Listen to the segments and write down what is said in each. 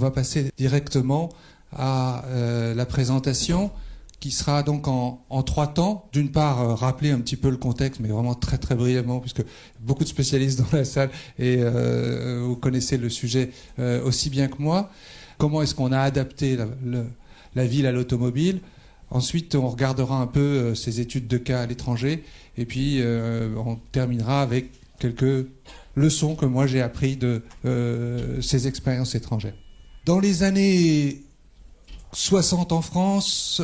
va passer directement à la présentation qui sera donc en 3 temps. D'une part, rappeler un petit peu le contexte, mais vraiment très très brièvement, puisque beaucoup de spécialistes dans la salle et vous connaissez le sujet aussi bien que moi. Comment est-ce qu'on a adapté la ville à l'automobile? Ensuite, on regardera un peu ces études de cas à l'étranger. Et puis, on terminera avec quelques leçons que moi j'ai apprises de ces expériences étrangères. Dans les années 60 en France,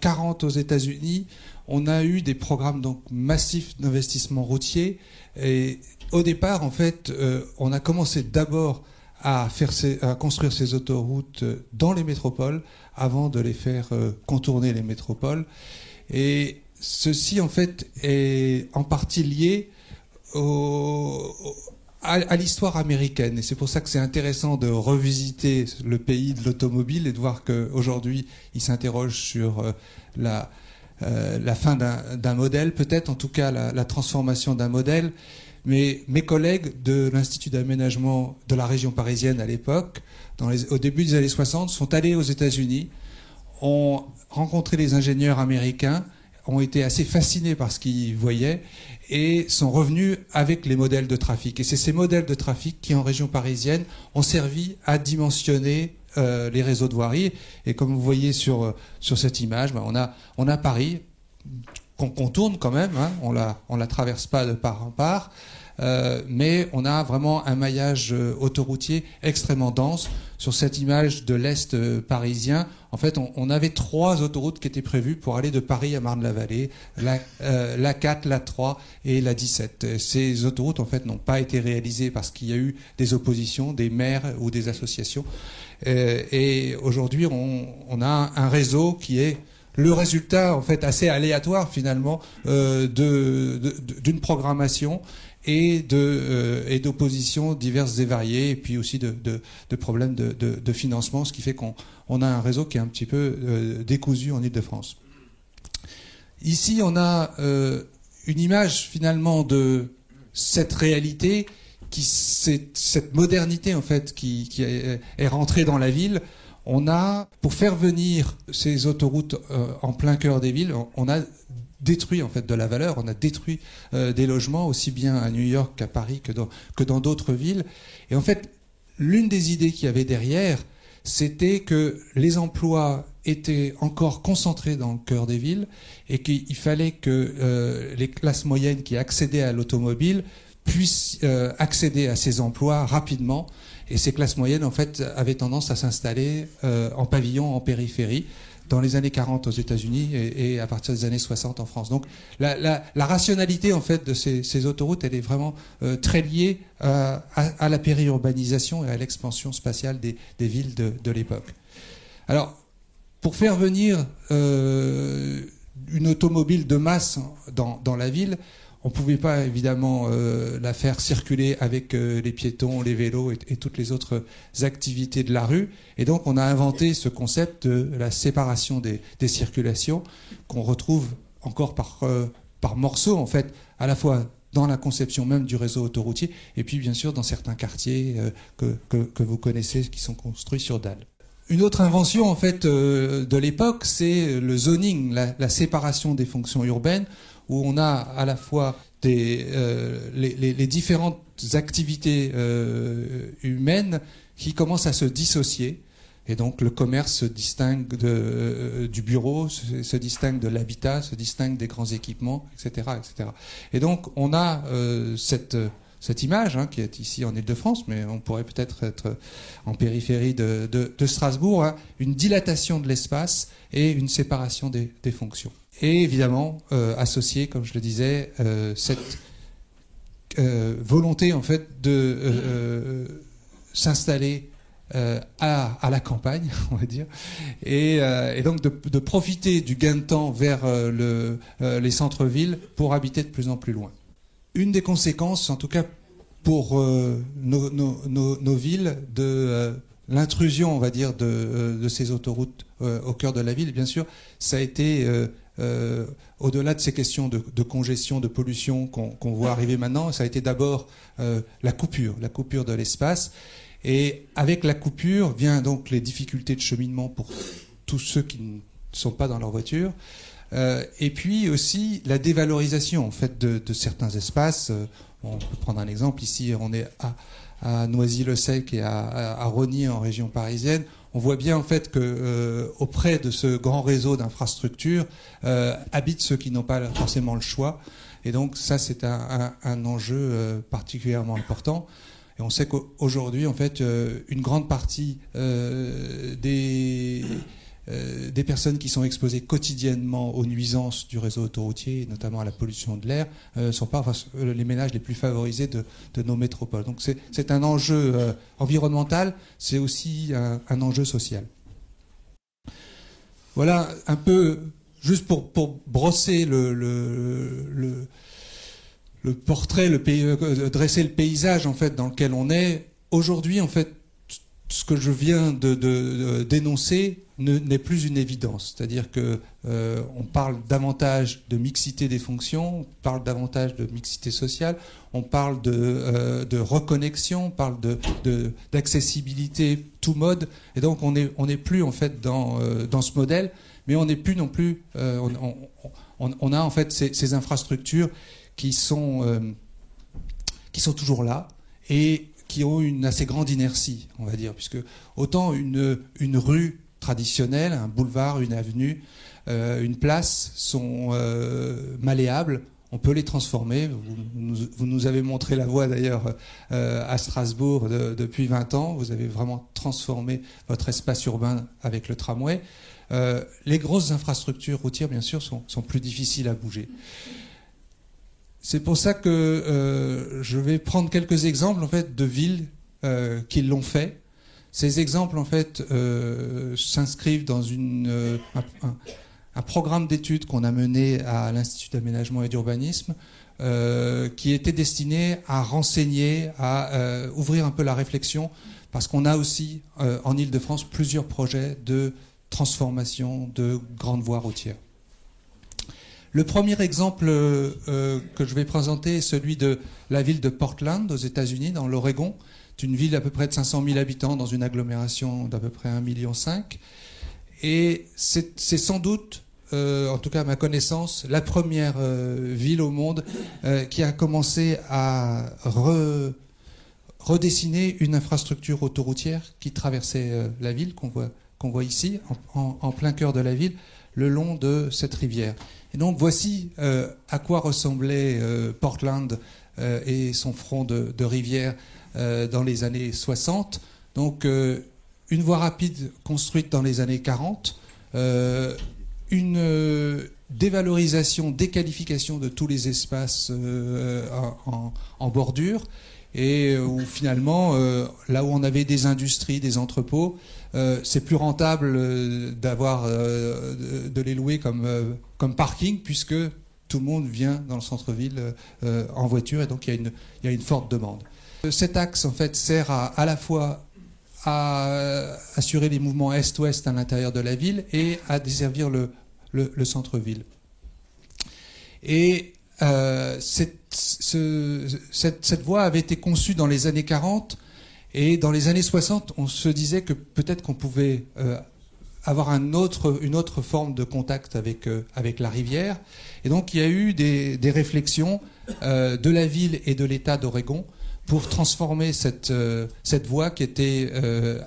40 aux États-Unis, on a eu des programmes donc massifs d'investissement routier. Et au départ, en fait, on a commencé d'abord à construire ces autoroutes dans les métropoles avant de les faire contourner les métropoles. Et ceci, en fait, est en partie lié à l'histoire américaine. Et c'est pour ça que c'est intéressant de revisiter le pays de l'automobile et de voir qu'aujourd'hui, il s'interroge sur la fin d'un modèle, peut-être en tout cas la transformation d'un modèle. Mais mes collègues de l'Institut d'aménagement de la région parisienne à l'époque, au début des années 60, sont allés aux États-Unis, ont rencontré les ingénieurs américains, ont été assez fascinés par ce qu'ils voyaient et sont revenus avec les modèles de trafic. Et c'est ces modèles de trafic qui, en région parisienne, ont servi à dimensionner les réseaux de voirie. Et comme vous voyez sur cette image, on a Paris, qu'on contourne quand même, hein, on la traverse pas de part en part, mais on a vraiment un maillage autoroutier extrêmement dense. Sur cette image de l'Est parisien, en fait, on avait 3 autoroutes qui étaient prévues pour aller de Paris à Marne-la-Vallée, la 4, la 3 et la 17. Ces autoroutes, en fait, n'ont pas été réalisées parce qu'il y a eu des oppositions, des maires ou des associations. Et aujourd'hui, on a un réseau qui est le résultat, en fait, assez aléatoire, finalement, d'une programmation et d'oppositions diverses et variées, et puis aussi de problèmes de financement, ce qui fait qu'on a un réseau qui est un petit peu décousu en Île-de-France. Ici, on a une image, finalement, de cette réalité, cette modernité, en fait, qui est rentrée dans la ville. On a, pour faire venir ces autoroutes en plein cœur des villes, on a détruit en fait de la valeur, on a détruit des logements aussi bien à New York qu'à Paris que dans d'autres villes. Et en fait, l'une des idées qu'il y avait derrière, c'était que les emplois étaient encore concentrés dans le cœur des villes et qu'il fallait que les classes moyennes qui accédaient à l'automobile puissent accéder à ces emplois rapidement. Et ces classes moyennes, en fait, avaient tendance à s'installer en pavillon, en périphérie, dans les années 40 aux États-Unis et à partir des années 60 en France. Donc la rationalité, en fait, de ces autoroutes, elle est vraiment très liée à la périurbanisation et à l'expansion spatiale des villes de l'époque. Alors, pour faire venir une automobile de masse dans la ville, on ne pouvait pas évidemment la faire circuler avec les piétons, les vélos et toutes les autres activités de la rue. Et donc on a inventé ce concept de la séparation des circulations qu'on retrouve encore par morceaux, en fait, à la fois dans la conception même du réseau autoroutier et puis bien sûr dans certains quartiers que vous connaissez qui sont construits sur dalles. Une autre invention, en fait, de l'époque, c'est le zoning, la séparation des fonctions urbaines, où on a à la fois les différentes activités humaines qui commencent à se dissocier. Et donc le commerce se distingue du bureau, se distingue de l'habitat, se distingue des grands équipements, etc., etc. Et donc on a cette image, hein, qui est ici en Île-de-France, mais on pourrait peut-être être en périphérie de Strasbourg, hein, une dilatation de l'espace et une séparation des fonctions. Et évidemment, associé, comme je le disais, cette volonté, en fait, de s'installer à la campagne, on va dire, et donc de profiter du gain de temps vers les centres-villes pour habiter de plus en plus loin. Une des conséquences, en tout cas pour nos villes, de l'intrusion, on va dire, de ces autoroutes au cœur de la ville, bien sûr, ça a été, au-delà de ces questions de congestion, de pollution qu'on voit arriver maintenant, ça a été d'abord la coupure de l'espace. Et avec la coupure vient donc les difficultés de cheminement pour tous ceux qui ne sont pas dans leur voiture. Et puis aussi la dévalorisation en fait de certains espaces. On peut prendre un exemple. Ici, on est à Noisy-le-Sec et à Rosny en région parisienne. On voit bien en fait que auprès de ce grand réseau d'infrastructures habitent ceux qui n'ont pas forcément le choix. Et donc ça, c'est un enjeu particulièrement important. Et on sait qu'aujourd'hui, en fait, une grande partie des personnes qui sont exposées quotidiennement aux nuisances du réseau autoroutier, et notamment à la pollution de l'air, sont pas les ménages les plus favorisés de nos métropoles. Donc c'est un enjeu environnemental, c'est aussi un enjeu social. Voilà un peu, juste pour brosser le portrait, dresser le paysage en fait dans lequel on est. Aujourd'hui, en fait, ce que je viens de dénoncer n'est plus une évidence. C'est-à-dire que on parle davantage de mixité des fonctions, on parle davantage de mixité sociale, on parle de reconnexion, on parle d'accessibilité tout mode. Et donc on est plus en fait dans ce modèle, mais on n'est plus non plus. On a en fait ces infrastructures qui sont toujours là et qui ont une assez grande inertie, on va dire, puisque autant une rue traditionnelle, un boulevard, une avenue, une place sont malléables, on peut les transformer. Vous nous avez montré la voie d'ailleurs à Strasbourg depuis 20 ans, vous avez vraiment transformé votre espace urbain avec le tramway. Les grosses infrastructures routières, bien sûr, sont plus difficiles à bouger. C'est pour ça que je vais prendre quelques exemples en fait de villes qui l'ont fait. Ces exemples en fait s'inscrivent dans un programme d'études qu'on a mené à l'Institut d'aménagement et d'urbanisme qui était destiné à renseigner, à ouvrir un peu la réflexion, parce qu'on a aussi en Île-de-France plusieurs projets de transformation de grandes voies routières. Le premier exemple que je vais présenter est celui de la ville de Portland, aux États-Unis, dans l'Oregon. C'est une ville d'à peu près de 500 000 habitants dans une agglomération d'à peu près 1,5 million. Et c'est sans doute, en tout cas à ma connaissance, la première ville au monde qui a commencé à redessiner une infrastructure autoroutière qui traversait la ville, qu'on voit ici, en plein cœur de la ville, le long de cette rivière. Et donc voici à quoi ressemblait Portland et son front de rivière dans les années 60. Donc une voie rapide construite dans les années 40, une dévalorisation, déqualification de tous les espaces en bordure, et où finalement, là où on avait des industries, des entrepôts, c'est plus rentable d'avoir de les louer comme parking, puisque tout le monde vient dans le centre-ville en voiture, et donc il y a une forte demande. Cet axe en fait sert à la fois à assurer les mouvements est-ouest à l'intérieur de la ville et à desservir le centre-ville. Et cette voie avait été conçue dans les années 40, et dans les années 60, on se disait que peut-être qu'on pouvait avoir une autre forme de contact avec la rivière. Et donc il y a eu des réflexions de la ville et de l'État d'Oregon pour transformer cette voie qui était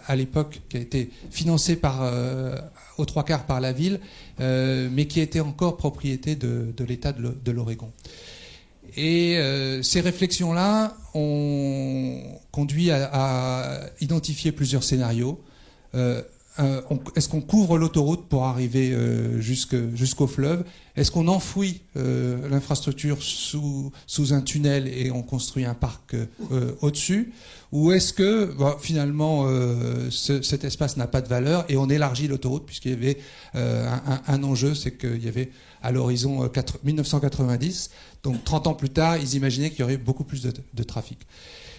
à l'époque, qui a été financée aux 3/4 par la ville, mais qui était encore propriété de l'État de l'Oregon. Et ces réflexions-là ont conduit à identifier plusieurs scénarios. Est-ce qu'on couvre l'autoroute pour arriver jusqu'au fleuve? Est-ce qu'on enfouit l'infrastructure sous un tunnel et on construit un parc au-dessus? Ou est-ce que finalement cet espace n'a pas de valeur et on élargit l'autoroute, puisqu'il y avait un enjeu, c'est qu'il y avait à l'horizon 1990, donc 30 ans plus tard, ils imaginaient qu'il y aurait beaucoup plus de trafic.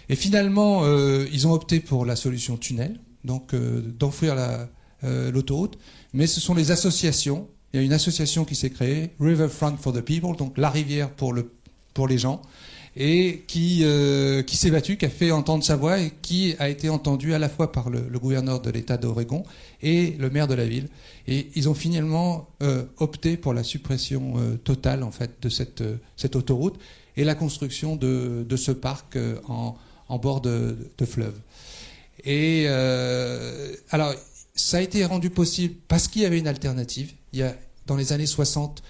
Et finalement, ils ont opté pour la solution tunnel, donc d'enfouir l'autoroute, mais ce sont les associations. Il y a une association qui s'est créée, Riverfront for the People, donc la rivière pour les gens, et qui s'est battu, qui a fait entendre sa voix et qui a été entendu à la fois par le gouverneur de l'État d'Oregon et le maire de la ville. Et ils ont finalement opté pour la suppression totale en fait de cette autoroute et la construction de ce parc en bord de fleuve. Et alors, ça a été rendu possible parce qu'il y avait une alternative. Dans les années 60,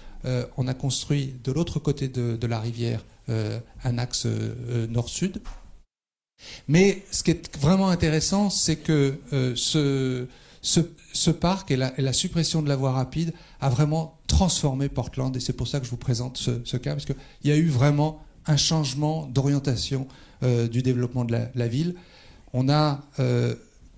on a construit de l'autre côté de la rivière un axe nord-sud. Mais ce qui est vraiment intéressant, c'est que ce parc et la suppression de la voie rapide a vraiment transformé Portland. Et c'est pour ça que je vous présente ce cas, parce qu'il y a eu vraiment un changement d'orientation du développement de la ville. On a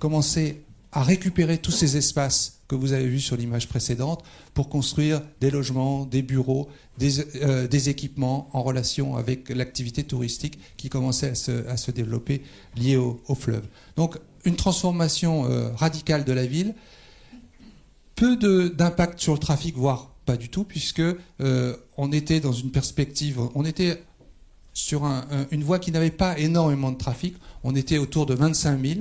commencé à récupérer tous ces espaces que vous avez vus sur l'image précédente pour construire des logements, des bureaux, des équipements en relation avec l'activité touristique qui commençait à se développer liée au fleuve. Donc une transformation radicale de la ville, peu d'impact sur le trafic, voire pas du tout, puisque on était dans une perspective, on était sur une voie qui n'avait pas énormément de trafic, on était autour de 25 000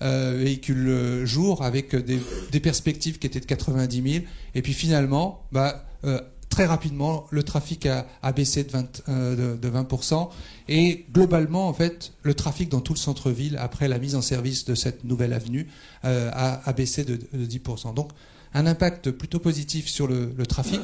véhicules jour avec des perspectives qui étaient de 90 000. Et puis finalement, très rapidement, le trafic a baissé de 20%. Et globalement, en fait, le trafic dans tout le centre-ville, après la mise en service de cette nouvelle avenue, a baissé de 10%. Donc, un impact plutôt positif sur le trafic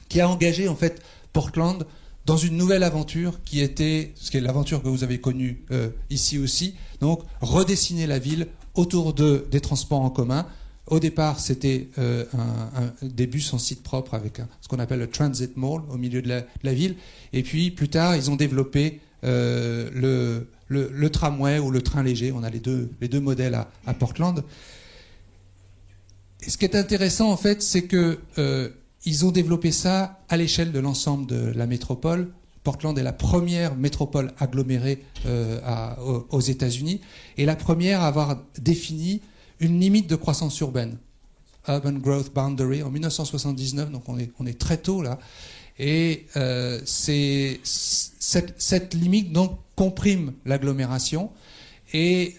qui a engagé, en fait, Portland dans une nouvelle aventure qui était, ce qui est l'aventure que vous avez connue ici aussi, donc redessiner la ville autour des transports en commun. Au départ, c'était des bus en site propre avec ce qu'on appelle le Transit Mall au milieu de la ville. Et puis, plus tard, ils ont développé le tramway ou le train léger. On a les deux modèles à Portland. Et ce qui est intéressant, en fait, c'est que ils ont développé ça à l'échelle de l'ensemble de la métropole. Portland est la première métropole agglomérée aux États-Unis et la première à avoir défini une limite de croissance urbaine, Urban Growth Boundary, en 1979, donc on est très tôt là. Et c'est cette limite donc comprime l'agglomération et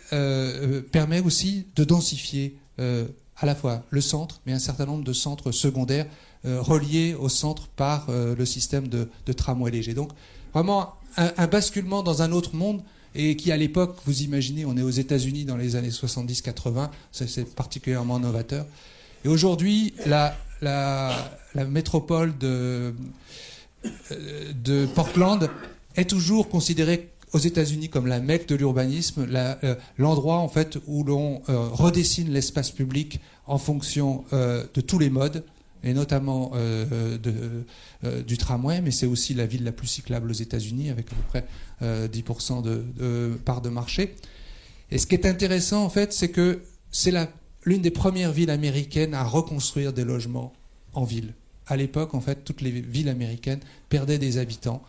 permet aussi de densifier à la fois le centre, mais un certain nombre de centres secondaires reliés au centre par le système de tramway léger. Donc vraiment un basculement dans un autre monde et qui à l'époque, vous imaginez, on est aux États-Unis dans les années 70-80, c'est particulièrement novateur. Et aujourd'hui, la métropole de Portland est toujours considérée aux États-Unis comme la Mecque de l'urbanisme, l'endroit en fait où l'on redessine l'espace public en fonction de tous les modes, et notamment du tramway, mais c'est aussi la ville la plus cyclable aux États-Unis, avec à peu près 10% de part de marché. Et ce qui est intéressant, en fait, c'est que c'est l'une des premières villes américaines à reconstruire des logements en ville. À l'époque, en fait, toutes les villes américaines perdaient des habitants.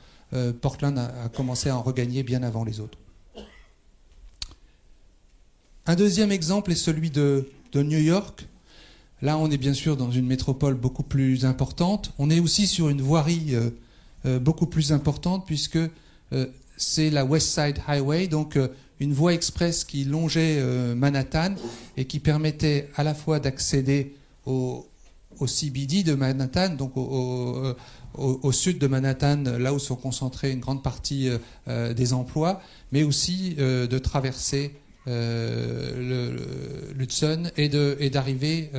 Portland a commencé à en regagner bien avant les autres. Un deuxième exemple est celui de New York. Là, on est bien sûr dans une métropole beaucoup plus importante. On est aussi sur une voirie beaucoup plus importante puisque c'est la West Side Highway, donc une voie express qui longeait Manhattan et qui permettait à la fois d'accéder au CBD de Manhattan, donc au sud de Manhattan, là où sont concentrés une grande partie des emplois, mais aussi de traverser l'Hudson et d'arriver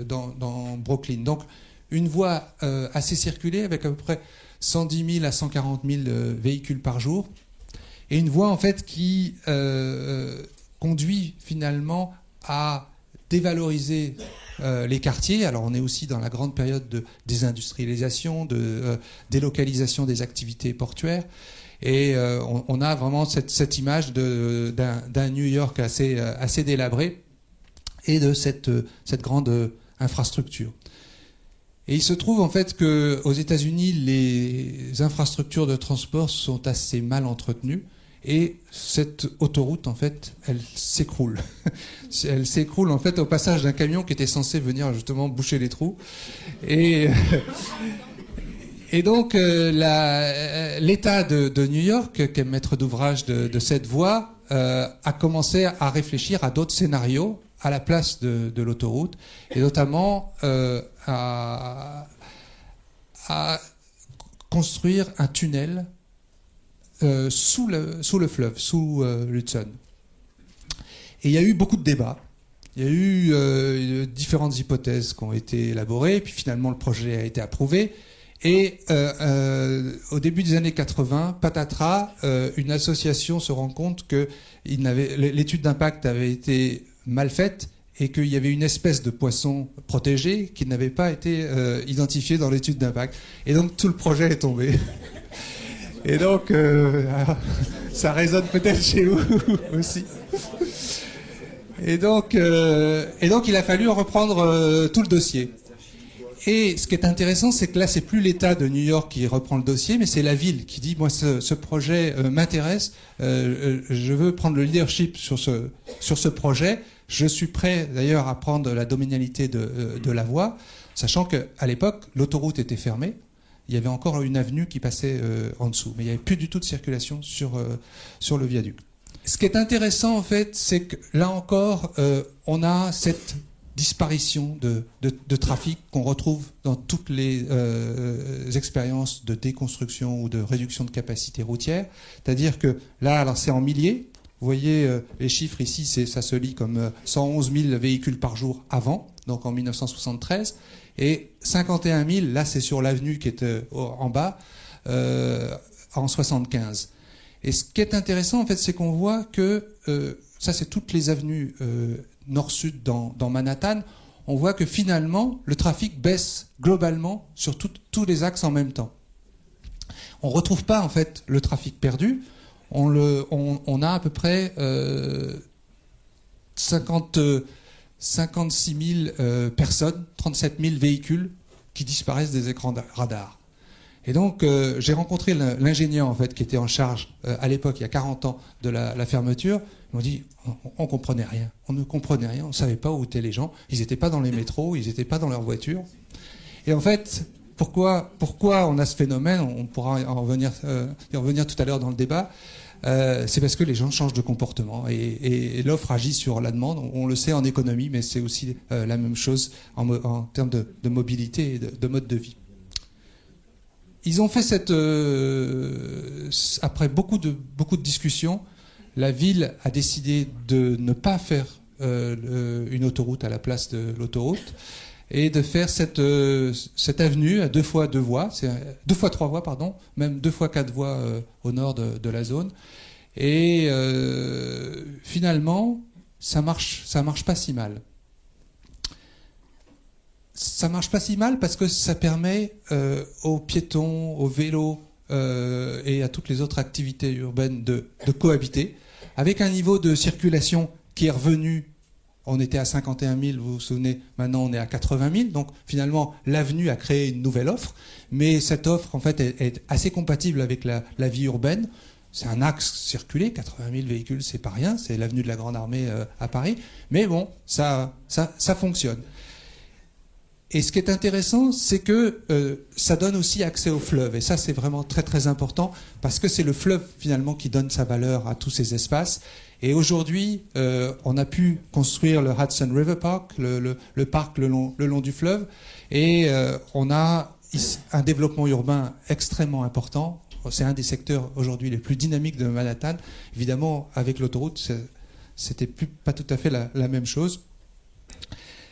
dans Brooklyn. Donc une voie assez circulée avec à peu près 110 000 à 140 000 véhicules par jour et une voie en fait qui conduit finalement à dévaloriser les quartiers. Alors on est aussi dans la grande période de désindustrialisation, de délocalisation des activités portuaires. Et on a vraiment cette image d'un New York assez délabré et de cette grande infrastructure. Et il se trouve en fait qu'aux États-Unis, les infrastructures de transport sont assez mal entretenues et cette autoroute, en fait, elle s'écroule. Elle s'écroule en fait au passage d'un camion qui était censé venir justement boucher les trous. Et Et donc, l'État de New York, qui est maître d'ouvrage de cette voie, a commencé à réfléchir à d'autres scénarios à la place de l'autoroute, et notamment à construire un tunnel sous le fleuve, sous l'Hudson. Et il y a eu beaucoup de débats. Il y a eu différentes hypothèses qui ont été élaborées, et puis finalement le projet a été approuvé. Et au début des années 80, patatras, une association se rend compte que l'étude d'impact avait été mal faite et qu'il y avait une espèce de poisson protégé qui n'avait pas été identifiée dans l'étude d'impact. Et donc tout le projet est tombé. Et donc ça résonne peut-être chez vous aussi. Et donc il a fallu reprendre tout le dossier. Et ce qui est intéressant, c'est que là, c'est plus l'État de New York qui reprend le dossier, mais c'est la ville qui dit, moi, ce projet m'intéresse, je veux prendre le leadership sur ce projet. Je suis prêt, d'ailleurs, à prendre la domanialité de la voie, sachant qu'à l'époque, l'autoroute était fermée. Il y avait encore une avenue qui passait en dessous, mais il n'y avait plus du tout de circulation sur le viaduc. Ce qui est intéressant, en fait, c'est que là encore, on a cette disparition de trafic qu'on retrouve dans toutes les expériences de déconstruction ou de réduction de capacité routière. C'est-à-dire que là, alors c'est en milliers. Vous voyez les chiffres ici, ça se lit comme 111 000 véhicules par jour avant, donc en 1973, et 51 000, là c'est sur l'avenue qui est en bas, en 75. Et ce qui est intéressant, en fait, c'est qu'on voit que ça, c'est toutes les avenues nord-sud dans Manhattan. On voit que finalement, le trafic baisse globalement sur tous les axes en même temps. On ne retrouve pas, en fait, le trafic perdu. On a à peu près 56 000 personnes, 37 000 véhicules qui disparaissent des écrans radars. Et donc, j'ai rencontré l'ingénieur, en fait, qui était en charge, à l'époque, il y a 40 ans, de la fermeture. Ils m'ont dit, on comprenait rien. On ne comprenait rien. On ne savait pas où étaient les gens. Ils n'étaient pas dans les métros. Ils n'étaient pas dans leurs voitures. Et en fait, pourquoi on a ce phénomène? On pourra y revenir tout à l'heure dans le débat. C'est parce que les gens changent de comportement. Et l'offre agit sur la demande. On le sait en économie, mais c'est aussi la même chose en termes de mobilité et de mode de vie. Ils ont fait après beaucoup de discussions, la ville a décidé de ne pas faire une autoroute à la place de l'autoroute et de faire cette avenue à 2 fois 2 voies, 2 fois 3 voies, pardon, même 2 fois 4 voies au nord de la zone. Et finalement, ça marche pas si mal. Ça marche pas si mal parce que ça permet aux piétons, aux vélos et à toutes les autres activités urbaines de cohabiter avec un niveau de circulation qui est revenu. On était à 51 000, vous vous souvenez, maintenant on est à 80 000. Donc finalement, l'avenue a créé une nouvelle offre, mais cette offre en fait est assez compatible avec la vie urbaine. C'est un axe circulé, 80 000 véhicules, c'est pas rien, c'est l'avenue de la Grande Armée à Paris. Mais bon, ça fonctionne. Et ce qui est intéressant, c'est que ça donne aussi accès au fleuve. Et ça, c'est vraiment très très important, parce que c'est le fleuve finalement qui donne sa valeur à tous ces espaces. Et aujourd'hui, on a pu construire le Hudson River Park, le parc le long du fleuve. Et on a un développement urbain extrêmement important. C'est un des secteurs aujourd'hui les plus dynamiques de Manhattan. Évidemment, avec l'autoroute, c'était pas tout à fait la même chose.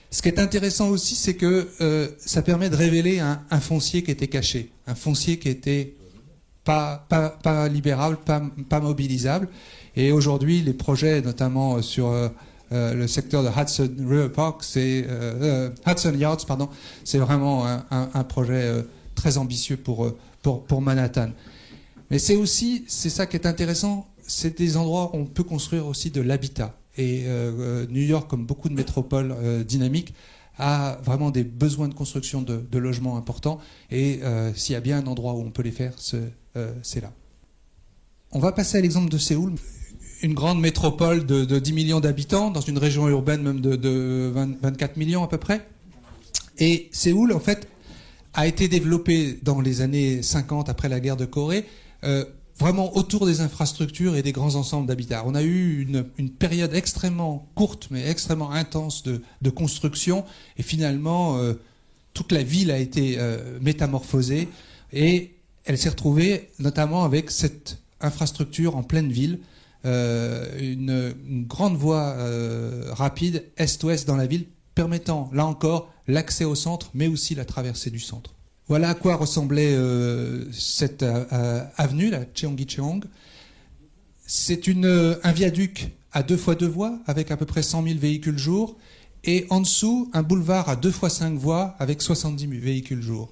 Ce qui est intéressant aussi, c'est que ça permet de révéler un foncier qui était caché, un foncier qui était pas libérable, pas mobilisable. Et aujourd'hui, les projets, notamment sur le secteur de Hudson River Park, Hudson Yards, pardon, c'est vraiment un projet très ambitieux pour Manhattan. Mais c'est ça qui est intéressant, c'est des endroits où on peut construire aussi de l'habitat. Et New York, comme beaucoup de métropoles dynamiques, a vraiment des besoins de construction de logements importants. Et s'il y a bien un endroit où on peut les faire, c'est là. On va passer à l'exemple de Séoul, une grande métropole de 10 millions d'habitants, dans une région urbaine même de 24 millions à peu près. Et Séoul, en fait, a été développée dans les années 50 après la guerre de Corée, vraiment autour des infrastructures et des grands ensembles d'habitat. On a eu une période extrêmement courte mais extrêmement intense de construction, et finalement toute la ville a été métamorphosée, et elle s'est retrouvée notamment avec cette infrastructure en pleine ville, une grande voie rapide est-ouest dans la ville, permettant là encore l'accès au centre mais aussi la traversée du centre. Voilà à quoi ressemblait cette avenue, la Cheonggyecheong. C'est un viaduc à 2 fois 2 voies avec à peu près 100 000 véhicules jour, et en dessous un boulevard à 2 fois 5 voies avec 70 000 véhicules jour.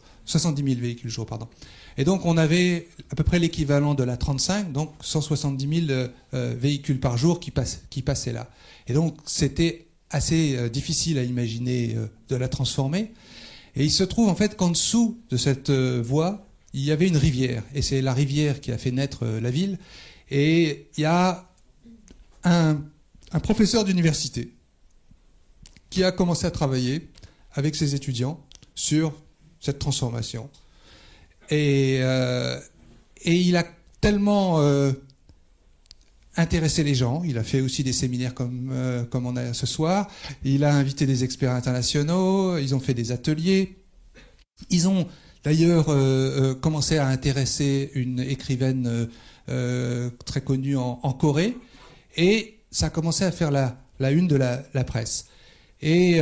Et donc on avait à peu près l'équivalent de la 35, donc 170 000 véhicules par jour qui passaient là. Et donc c'était assez difficile à imaginer de la transformer. Et il se trouve en fait qu'en dessous de cette voie, il y avait une rivière. Et c'est la rivière qui a fait naître la ville. Et il y a un professeur d'université qui a commencé à travailler avec ses étudiants sur cette transformation. Et il a tellement intéressé les gens. Il a fait aussi des séminaires comme on a ce soir. Il a invité des experts internationaux. Ils ont fait des ateliers. Ils ont d'ailleurs commencé à intéresser une écrivaine très connue en Corée. Et ça a commencé à faire la une de la presse. Et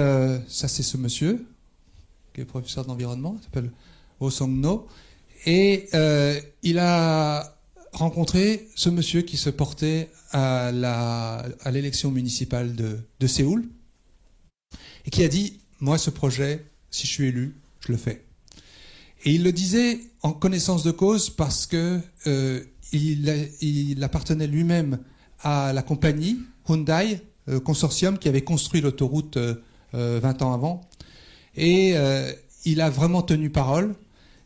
ça, c'est ce monsieur, qui est professeur d'environnement, il s'appelle Oh Song-no. Et il a rencontré ce monsieur qui se portait à l'élection municipale de Séoul, et qui a dit, moi, ce projet, si je suis élu, je le fais. Et il le disait en connaissance de cause parce que il appartenait lui-même à la compagnie Hyundai Consortium qui avait construit l'autoroute 20 ans avant. Et il a vraiment tenu parole.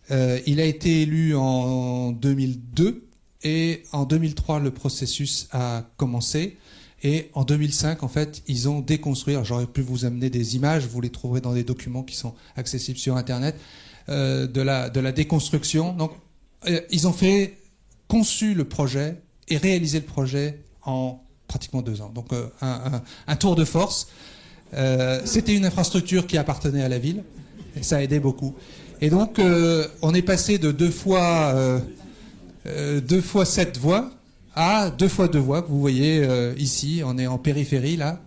Il a été élu en 2002. Et en 2003, le processus a commencé. Et en 2005, en fait, ils ont déconstruit. Alors, j'aurais pu vous amener des images, vous les trouverez dans des documents qui sont accessibles sur Internet, de la déconstruction. Donc, ils ont conçu le projet et réalisé le projet en pratiquement 2 ans. Donc, un tour de force. C'était une infrastructure qui appartenait à la ville. Et ça a aidé beaucoup. Et donc, on est passé de 2 fois 7 voies à 2 fois 2 voies. Vous voyez ici, on est en périphérie là,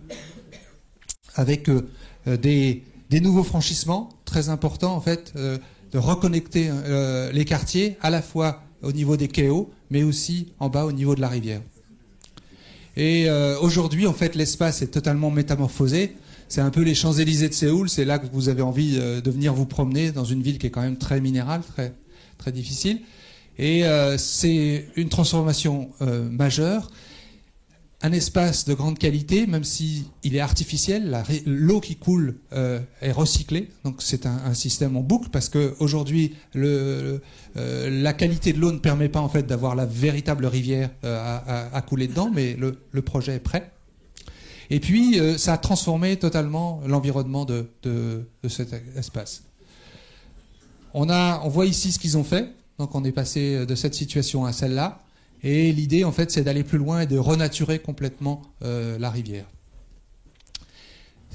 avec des nouveaux franchissements très importants en fait, de reconnecter les quartiers à la fois au niveau des quais, mais aussi en bas au niveau de la rivière. Et aujourd'hui, en fait, l'espace est totalement métamorphosé. C'est un peu les Champs-Élysées de Séoul. C'est là que vous avez envie de venir vous promener dans une ville qui est quand même très minérale, très très difficile. Et c'est une transformation majeure, un espace de grande qualité, même si il est artificiel. L'eau qui coule est recyclée, donc c'est un système en boucle, parce qu'aujourd'hui, la qualité de l'eau ne permet pas en fait d'avoir la véritable rivière à couler dedans, mais le projet est prêt. Et puis, ça a transformé totalement l'environnement de cet espace. On voit ici ce qu'ils ont fait. Donc on est passé de cette situation à celle-là. Et l'idée, en fait, c'est d'aller plus loin et de renaturer complètement la rivière.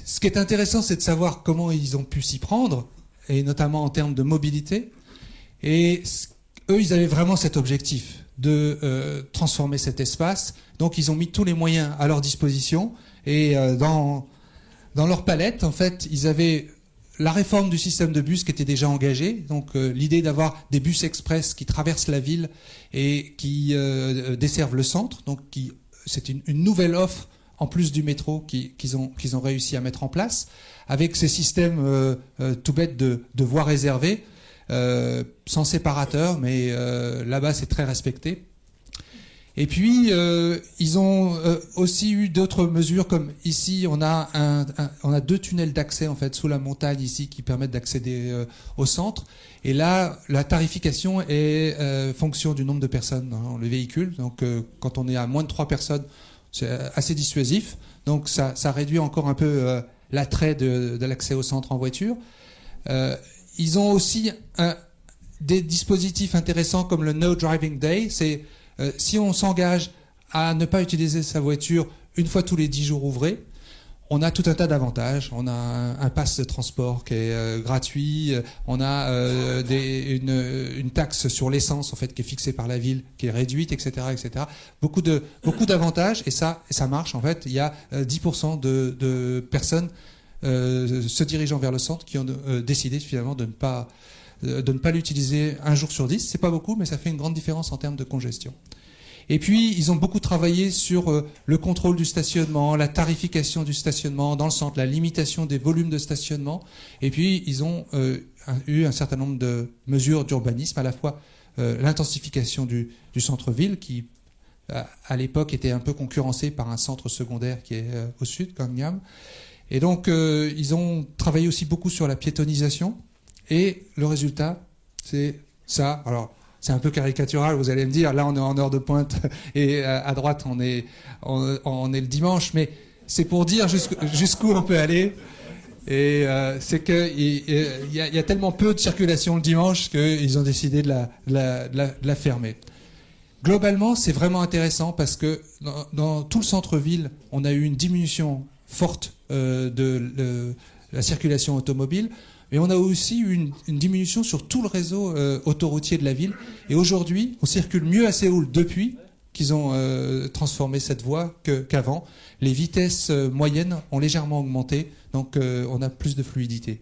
Ce qui est intéressant, c'est de savoir comment ils ont pu s'y prendre, et notamment en termes de mobilité. Et eux, ils avaient vraiment cet objectif de transformer cet espace. Donc ils ont mis tous les moyens à leur disposition. Et dans leur palette, en fait, ils avaient la réforme du système de bus qui était déjà engagée, donc l'idée d'avoir des bus express qui traversent la ville et qui desservent le centre, donc c'est une nouvelle offre en plus du métro qu'ils ont réussi à mettre en place, avec ces systèmes tout bêtes de voies réservées, sans séparateur, mais là-bas c'est très respecté. Et puis, ils ont aussi eu d'autres mesures, comme ici, on a 2 tunnels d'accès en fait sous la montagne ici qui permettent d'accéder au centre. Et là, la tarification est fonction du nombre de personnes dans le véhicule. Donc, quand on est à moins de 3 personnes, c'est assez dissuasif. Donc, ça réduit encore un peu l'attrait de l'accès au centre en voiture. ils ont aussi des dispositifs intéressants comme le No Driving Day. C'est si on s'engage à ne pas utiliser sa voiture une fois tous les 10 jours ouvrés, on a tout un tas d'avantages. On a un pass de transport qui est gratuit. On a une taxe sur l'essence en fait qui est fixée par la ville, qui est réduite, etc., etc. Beaucoup d'avantages et ça marche en fait. Il y a 10% de personnes se dirigeant vers le centre qui ont décidé finalement de ne pas l'utiliser un jour sur 10. C'est pas beaucoup, mais ça fait une grande différence en termes de congestion. Et puis, ils ont beaucoup travaillé sur le contrôle du stationnement, la tarification du stationnement dans le centre, la limitation des volumes de stationnement. Et puis, ils ont eu un certain nombre de mesures d'urbanisme, à la fois l'intensification du centre-ville, qui, à l'époque, était un peu concurrencé par un centre secondaire qui est au sud, Gangnam. Et donc, ils ont travaillé aussi beaucoup sur la piétonisation. Et le résultat, c'est ça. Alors, c'est un peu caricatural, vous allez me dire. Là, on est en heure de pointe et à droite, on est le dimanche. Mais c'est pour dire jusqu'où on peut aller. Et c'est qu'il y a tellement peu de circulation le dimanche qu'ils ont décidé de la fermer. Globalement, c'est vraiment intéressant parce que dans tout le centre-ville, on a eu une diminution forte de la circulation automobile. Mais on a aussi eu une diminution sur tout le réseau autoroutier de la ville. Et aujourd'hui, on circule mieux à Séoul depuis qu'ils ont transformé cette voie qu'avant. Les vitesses moyennes ont légèrement augmenté, donc on a plus de fluidité.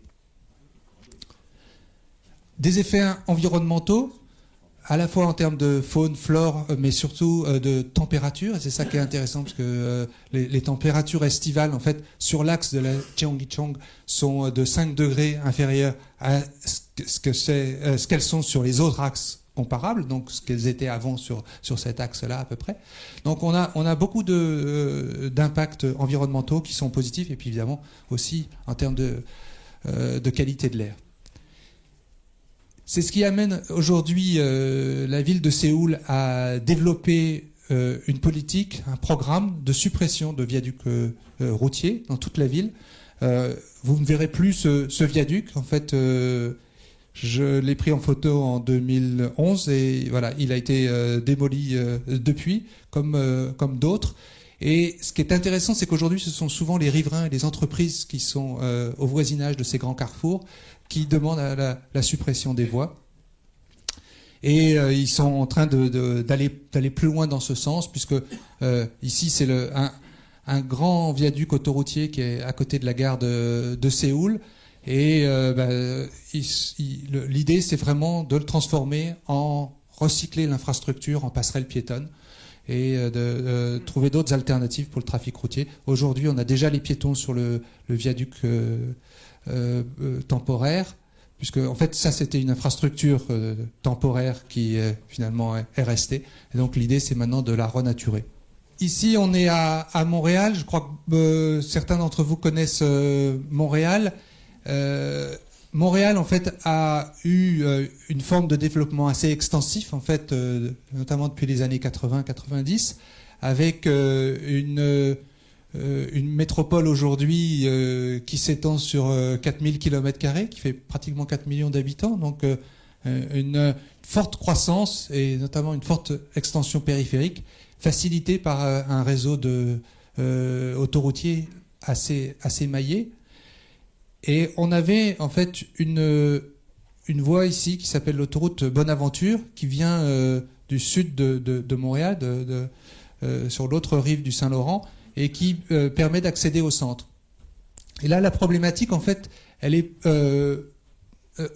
Des effets environnementaux, à la fois en termes de faune, flore, mais surtout de température. Et c'est ça qui est intéressant, parce que les températures estivales, en fait, sur l'axe de la Cheonggyecheong, sont de 5 degrés inférieures à ce qu'elles sont sur les autres axes comparables, donc ce qu'elles étaient avant sur cet axe-là à peu près. Donc on a beaucoup d'impacts environnementaux qui sont positifs, et puis évidemment aussi en termes de qualité de l'air. C'est ce qui amène aujourd'hui la ville de Séoul à développer une politique, un programme de suppression de viaducs routiers dans toute la ville. Vous ne verrez plus ce viaduc. En fait, je l'ai pris en photo en 2011 et voilà, il a été démoli depuis, comme d'autres. Et ce qui est intéressant, c'est qu'aujourd'hui, ce sont souvent les riverains et les entreprises qui sont au voisinage de ces grands carrefours qui demandent la suppression des voies. Et ils sont en train d'aller plus loin dans ce sens, puisque ici, c'est un grand viaduc autoroutier qui est à côté de la gare de Séoul. Et l'idée, c'est vraiment de le transformer en recycler l'infrastructure en passerelle piétonne et de trouver d'autres alternatives pour le trafic routier. Aujourd'hui, on a déjà les piétons sur le viaduc temporaire, puisque en fait ça c'était une infrastructure temporaire qui finalement est restée. Et donc l'idée c'est maintenant de la renaturer. Ici on est à Montréal, je crois que certains d'entre vous connaissent Montréal. Montréal en fait a eu une forme de développement assez extensif en fait, notamment depuis les années 80-90, avec une métropole aujourd'hui qui s'étend sur 4000 km², qui fait pratiquement 4 millions d'habitants, donc une forte croissance et notamment une forte extension périphérique, facilitée par un réseau autoroutier assez maillé. Et on avait en fait une voie ici qui s'appelle l'autoroute Bonaventure, qui vient du sud de Montréal, sur l'autre rive du Saint-Laurent, et qui permet d'accéder au centre. Et là, la problématique, en fait, elle est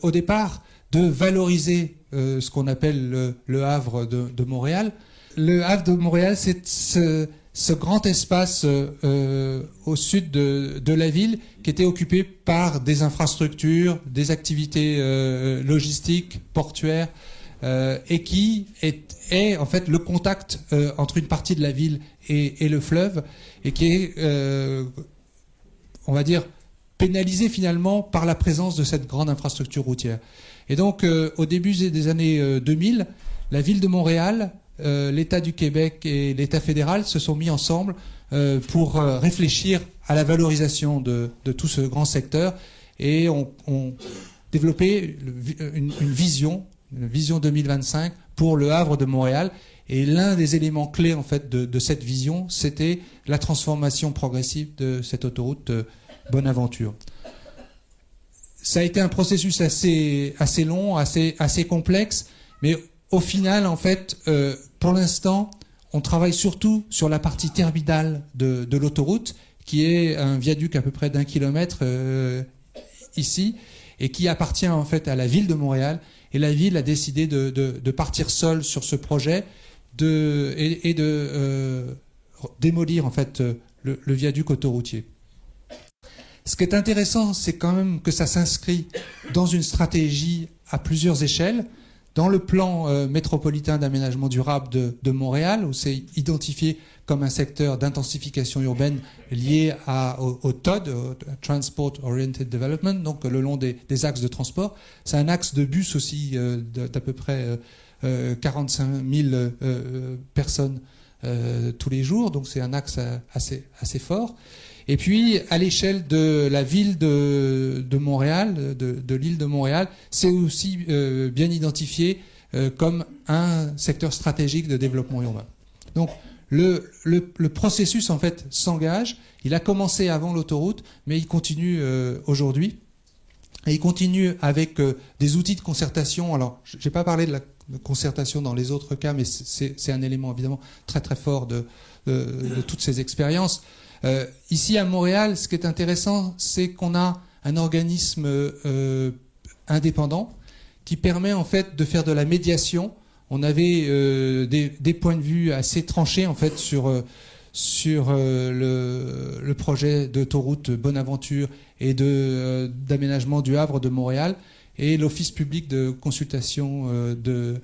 au départ de valoriser ce qu'on appelle le Havre de Montréal. Le Havre de Montréal, c'est ce grand espace au sud de la ville qui était occupé par des infrastructures, des activités logistiques, portuaires, et qui est en fait le contact entre une partie de la ville et le fleuve, et qui est, on va dire, pénalisé finalement par la présence de cette grande infrastructure routière. Et donc, au début des années 2000, la ville de Montréal, l'État du Québec et l'État fédéral se sont mis ensemble pour réfléchir à la valorisation de tout ce grand secteur, et développer une vision 2025 pour le Havre de Montréal. Et l'un des éléments clés en fait de cette vision, c'était la transformation progressive de cette autoroute Bonaventure. Ça a été un processus assez long, assez complexe, mais au final, en fait, pour l'instant, on travaille surtout sur la partie terminale de l'autoroute, qui est un viaduc à peu près d'1 kilomètre ici, et qui appartient en fait à la ville de Montréal. Et la ville a décidé de partir seule sur ce projet et de démolir en fait le viaduc autoroutier. Ce qui est intéressant, c'est quand même que ça s'inscrit dans une stratégie à plusieurs échelles. Dans le plan métropolitain d'aménagement durable de Montréal, où c'est identifié comme un secteur d'intensification urbaine lié au TOD, au Transport Oriented Development, donc le long des axes de transport. C'est un axe de bus aussi d'à peu près 45 000 personnes tous les jours, donc c'est un axe assez fort. Et puis, à l'échelle de la ville de Montréal, de l'île de Montréal, c'est aussi bien identifié comme un secteur stratégique de développement urbain. Donc, le processus, en fait, s'engage. Il a commencé avant l'autoroute, mais il continue aujourd'hui. Et il continue avec des outils de concertation. Alors, je n'ai pas parlé de la concertation dans les autres cas, mais c'est un élément, évidemment, très, très fort de toutes ces expériences. Ici à Montréal, ce qui est intéressant, c'est qu'on a un organisme indépendant qui permet en fait de faire de la médiation. On avait des points de vue assez tranchés en fait sur le projet d'autoroute Bonaventure et d'aménagement du Havre de Montréal, et l'Office public de consultation de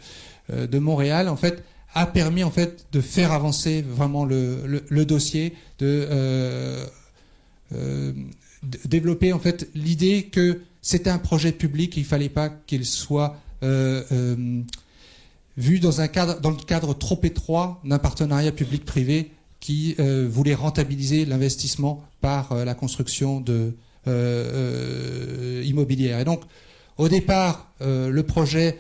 Montréal en fait a permis en fait de faire avancer vraiment le dossier, de développer en fait l'idée que c'était un projet public, il ne fallait pas qu'il soit vu dans le cadre trop étroit d'un partenariat public-privé qui voulait rentabiliser l'investissement par la construction immobilière. Et donc, au départ, le projet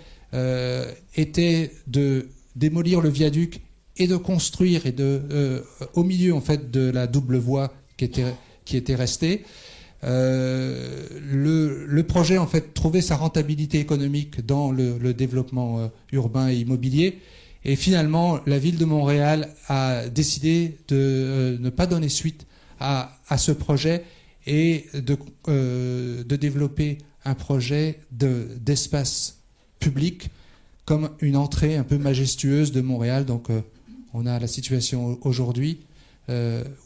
était de démolir le viaduc et de construire au milieu en fait de la double voie qui était restée. Le projet en fait trouvait sa rentabilité économique dans le développement urbain et immobilier, et finalement la ville de Montréal a décidé de ne pas donner suite à ce projet et de développer un projet d'espace public comme une entrée un peu majestueuse de Montréal. Donc on a la situation aujourd'hui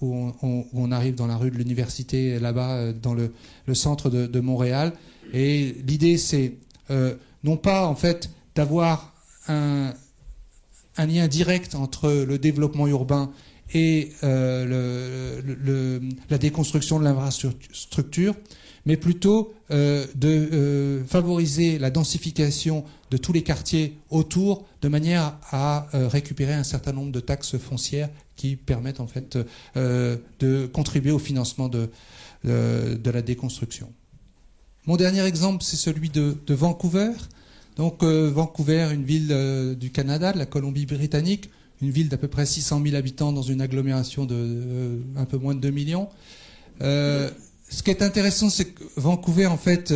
où on arrive dans la rue de l'université, là-bas, dans le centre de Montréal. Et l'idée, c'est non pas en fait d'avoir un lien direct entre le développement urbain et la déconstruction de l'infrastructure, mais plutôt de favoriser la densification de tous les quartiers autour, de manière à récupérer un certain nombre de taxes foncières qui permettent en fait de contribuer au financement de la déconstruction. Mon dernier exemple, c'est celui de Vancouver. Donc Vancouver, une ville du Canada, de la Colombie-Britannique, une ville d'à peu près 600 000 habitants dans une agglomération de un peu moins de 2 millions. Ce qui est intéressant, c'est que Vancouver, en fait,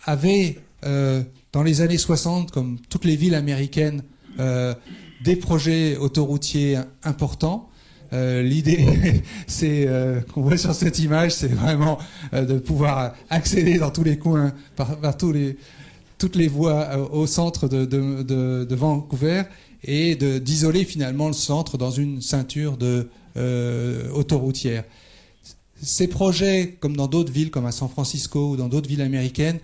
avait, dans les années 60, comme toutes les villes américaines, des projets autoroutiers importants. L'idée, c'est qu'on voit sur cette image, c'est vraiment de pouvoir accéder dans tous les coins, par toutes les voies au centre de Vancouver, et d'isoler finalement le centre dans une ceinture autoroutière. Ces projets, comme dans d'autres villes, comme à San Francisco ou dans d'autres villes américaines,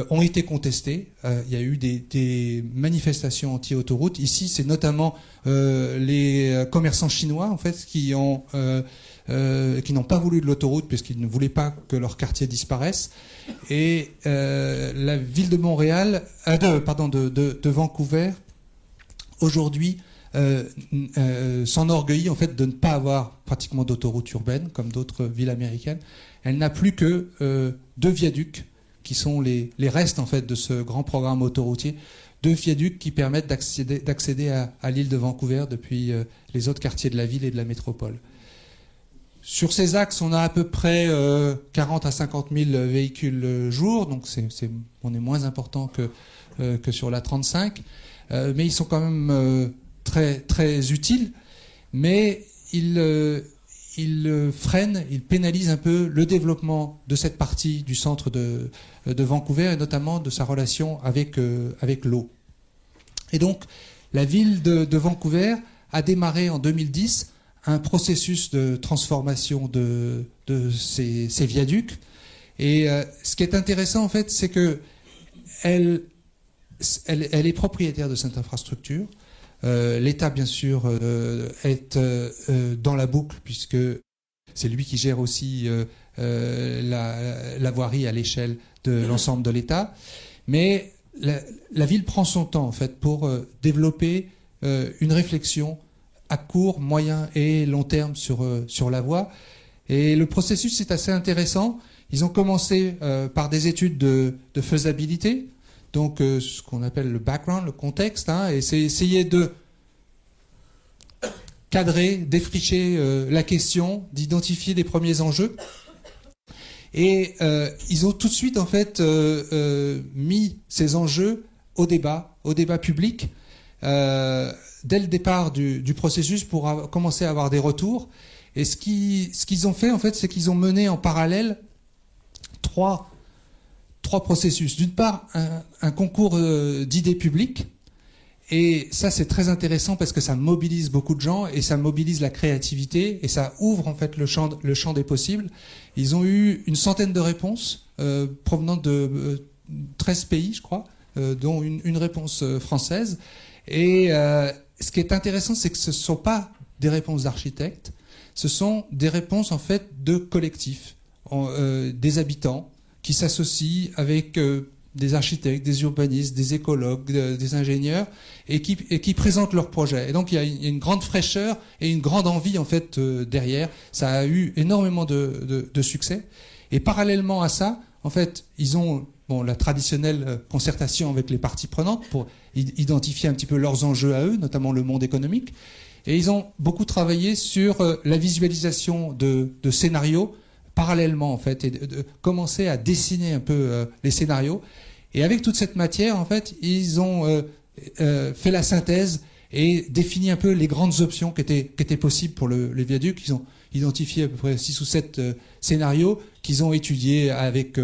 ont été contestés. Il y a eu des manifestations anti-autoroute. Ici, c'est notamment les commerçants chinois, en fait, qui n'ont pas voulu de l'autoroute puisqu'ils ne voulaient pas que leur quartier disparaisse. Et la ville de Montréal, de Vancouver, aujourd'hui, s'enorgueillit en fait de ne pas avoir pratiquement d'autoroute urbaine comme d'autres villes américaines. Elle n'a plus que 2 viaducs qui sont les restes en fait de ce grand programme autoroutier, 2 viaducs qui permettent d'accéder à l'île de Vancouver depuis les autres quartiers de la ville et de la métropole. Sur ces axes, on a à peu près 40 à 50 000 véhicules jour, donc on est moins important que sur la 35, mais ils sont quand même très, très utiles, mais ils freinent, ils pénalisent un peu le développement de cette partie du centre de Vancouver, et notamment de sa relation avec l'eau. Et donc, la ville de Vancouver a démarré en 2010 un processus de transformation de ces viaducs. Et ce qui est intéressant, en fait, c'est que elle est propriétaire de cette infrastructure. L'État, bien sûr, est dans la boucle, puisque c'est lui qui gère aussi la voirie à l'échelle de l'ensemble de l'État. Mais la ville prend son temps, en fait, pour développer une réflexion à court, moyen et long terme sur la voie. Et le processus est assez intéressant. Ils ont commencé par des études de faisabilité, donc ce qu'on appelle le background, le contexte, et c'est essayer de cadrer, défricher la question, d'identifier des premiers enjeux. Et ils ont tout de suite en fait mis ces enjeux au débat public dès le départ du processus pour commencer à avoir des retours. Et ce qu'ils ont fait en fait, c'est qu'ils ont mené en parallèle trois processus. D'une part, un concours d'idées publiques. Et ça, c'est très intéressant parce que ça mobilise beaucoup de gens et ça mobilise la créativité et ça ouvre en fait le champ des possibles. Ils ont eu une centaine de réponses provenant de 13 pays, je crois, dont une réponse française. Et ce qui est intéressant, c'est que ce ne sont pas des réponses d'architectes, ce sont des réponses en fait de collectifs, des habitants qui s'associent avec des architectes, des urbanistes, des écologues, des ingénieurs, et qui présentent leurs projets. Et donc il y a une grande fraîcheur et une grande envie en fait derrière. Ça a eu énormément de succès. Et parallèlement à ça, en fait, ils ont la traditionnelle concertation avec les parties prenantes pour identifier un petit peu leurs enjeux à eux, notamment le monde économique. Et ils ont beaucoup travaillé sur la visualisation de scénarios parallèlement en fait, et de commencer à dessiner un peu les scénarios. Et avec toute cette matière, en fait, ils ont fait la synthèse et défini un peu les grandes options qui étaient possibles pour les viaducs. Ils ont identifié à peu près 6 ou 7 scénarios qu'ils ont étudiés avec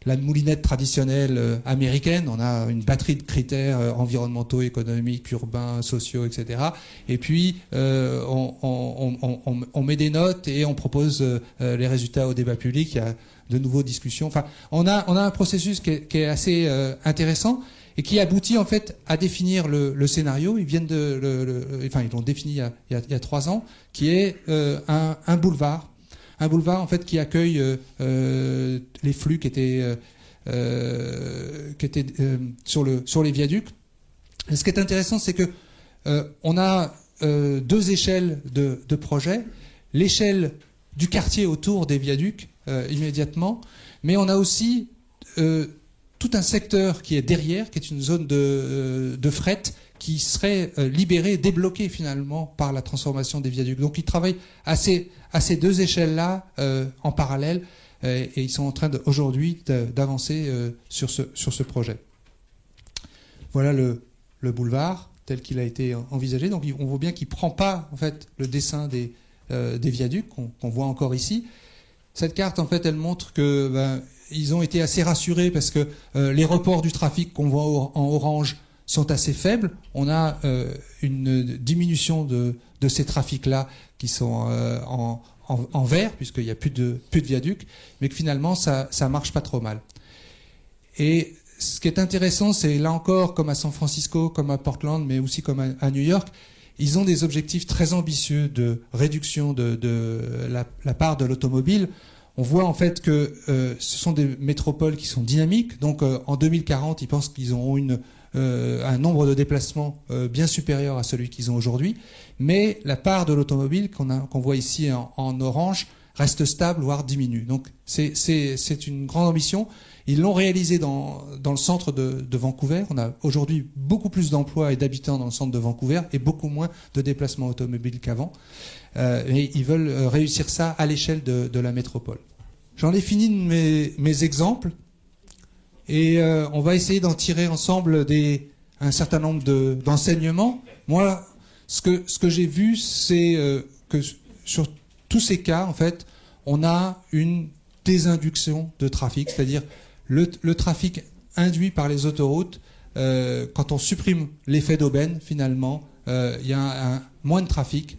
la moulinette traditionnelle américaine. On a une batterie de critères environnementaux, économiques, urbains, sociaux, etc. Et puis, on met des notes et on propose les résultats au débat public. Il y a de nouveaux discussions. Enfin, on a un processus qui est assez intéressant et qui aboutit en fait à définir le scénario. Ils viennent ils l'ont défini il y a 3 ans, qui est un boulevard. Un boulevard en fait qui accueille les flux qui étaient sur les viaducs. Et ce qui est intéressant, c'est que on a 2 échelles de projets. L'échelle du quartier autour des viaducs immédiatement, mais on a aussi tout un secteur qui est derrière, qui est une zone de fret qui serait libérée, débloquée finalement par la transformation des viaducs. Donc ils travaillent à ces 2 échelles-là en parallèle et ils sont en train aujourd'hui d'avancer sur ce projet. Voilà le boulevard tel qu'il a été envisagé. Donc on voit bien qu'il ne prend pas en fait le dessin des viaducs qu'on voit encore ici. Cette carte en fait elle montre que ils ont été assez rassurés parce que les reports du trafic qu'on voit en orange sont assez faibles. On a une diminution de ces trafics-là qui sont en vert, puisqu'il n'y a plus de viaducs, mais que finalement, ça marche pas trop mal. Et ce qui est intéressant, c'est là encore, comme à San Francisco, comme à Portland, mais aussi comme à New York, ils ont des objectifs très ambitieux de réduction de la part de l'automobile. On voit en fait que ce sont des métropoles qui sont dynamiques. Donc en 2040, ils pensent qu'ils auront un nombre de déplacements bien supérieur à celui qu'ils ont aujourd'hui. Mais la part de l'automobile qu'on voit ici en orange reste stable, voire diminue. Donc c'est une grande ambition. Ils l'ont réalisé dans le centre de Vancouver. On a aujourd'hui beaucoup plus d'emplois et d'habitants dans le centre de Vancouver et beaucoup moins de déplacements automobiles qu'avant. Et ils veulent réussir ça à l'échelle de la métropole. J'en ai fini de mes exemples et on va essayer d'en tirer ensemble un certain nombre d'enseignements. Moi, ce que j'ai vu, c'est que sur tous ces cas, en fait, on a une désinduction de trafic, c'est-à-dire le trafic induit par les autoroutes. Quand on supprime l'effet d'aubaine, finalement, il y a moins de trafic.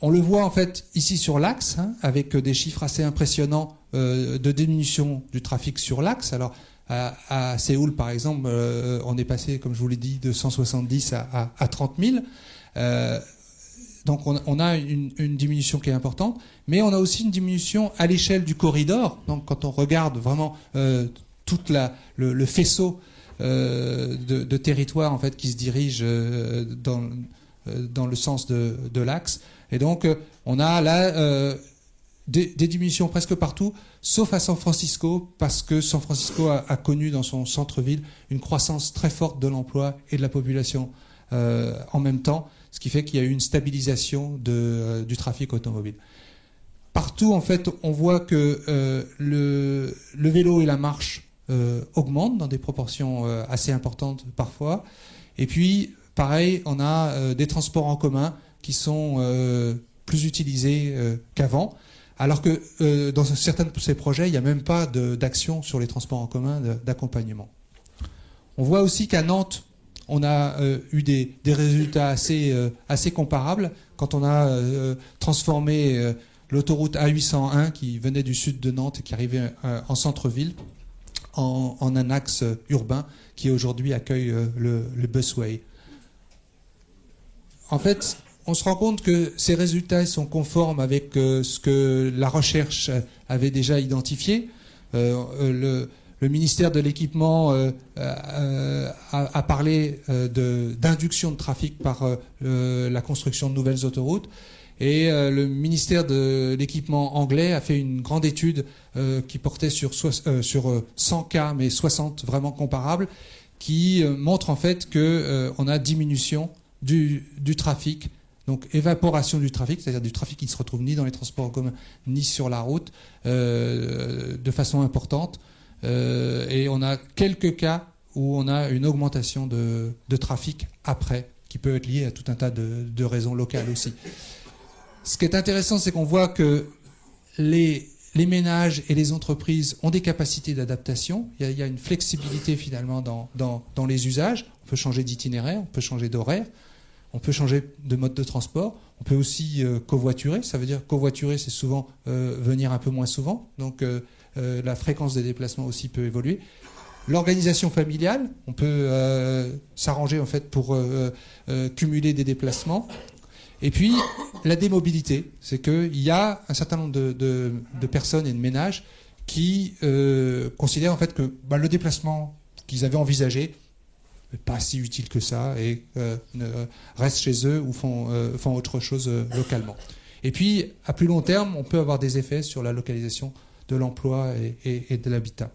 On le voit en fait ici sur l'axe, avec des chiffres assez impressionnants de diminution du trafic sur l'axe. Alors à Séoul, par exemple, on est passé, comme je vous l'ai dit, de 170 à 30 000. Donc on a une diminution qui est importante, mais on a aussi une diminution à l'échelle du corridor. Donc quand on regarde vraiment tout le faisceau de territoire en fait qui se dirige dans le sens de l'axe. Et donc, on a là des diminutions presque partout, sauf à San Francisco, parce que San Francisco a connu dans son centre-ville une croissance très forte de l'emploi et de la population en même temps, ce qui fait qu'il y a eu une stabilisation du trafic automobile. Partout, en fait, on voit que le vélo et la marche augmentent dans des proportions assez importantes parfois. Et puis, pareil, on a des transports en commun qui sont plus utilisés qu'avant, alors que dans certains de ces projets, il n'y a même pas d'action sur les transports en commun d'accompagnement. On voit aussi qu'à Nantes, on a eu des résultats assez comparables quand on a transformé l'autoroute A801 qui venait du sud de Nantes et qui arrivait en centre-ville en un axe urbain qui aujourd'hui accueille le busway. En fait, on se rend compte que ces résultats sont conformes avec ce que la recherche avait déjà identifié. Le ministère de l'Équipement a parlé d'induction de trafic par la construction de nouvelles autoroutes. Et le ministère de l'Équipement anglais a fait une grande étude qui portait sur 100 cas, mais 60 vraiment comparables, qui montre en fait qu'on a diminution du trafic. Donc évaporation du trafic, c'est-à-dire du trafic qui ne se retrouve ni dans les transports en commun ni sur la route de façon importante. Et on a quelques cas où on a une augmentation de trafic après, qui peut être liée à tout un tas de raisons locales aussi. Ce qui est intéressant, c'est qu'on voit que les ménages et les entreprises ont des capacités d'adaptation. Il y a une flexibilité finalement dans les usages. On peut changer d'itinéraire, on peut changer d'horaire. On peut changer de mode de transport. On peut aussi covoiturer. Ça veut dire covoiturer, c'est souvent venir un peu moins souvent. Donc la fréquence des déplacements aussi peut évoluer. L'organisation familiale, on peut s'arranger en fait pour cumuler des déplacements. Et puis la démobilité, c'est qu'il y a un certain nombre de personnes et de ménages qui considèrent en fait que le déplacement qu'ils avaient envisagé pas si utile que ça et restent chez eux ou font autre chose localement. Et puis, à plus long terme, on peut avoir des effets sur la localisation de l'emploi et de l'habitat.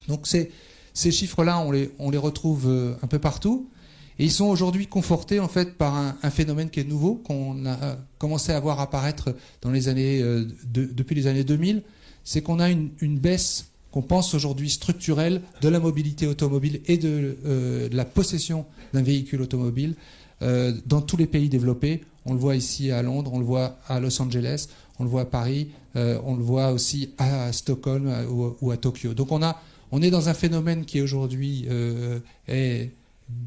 Donc ces chiffres-là, on les retrouve un peu partout. Et ils sont aujourd'hui confortés en fait par un phénomène qui est nouveau, qu'on a commencé à voir apparaître dans les années, depuis les années 2000. C'est qu'on a une baisse qu'on pense aujourd'hui structurelle de la mobilité automobile et de la possession d'un véhicule automobile dans tous les pays développés. On le voit ici à Londres, on le voit à Los Angeles, on le voit à Paris, on le voit aussi à Stockholm ou à Tokyo. Donc on est dans un phénomène qui aujourd'hui est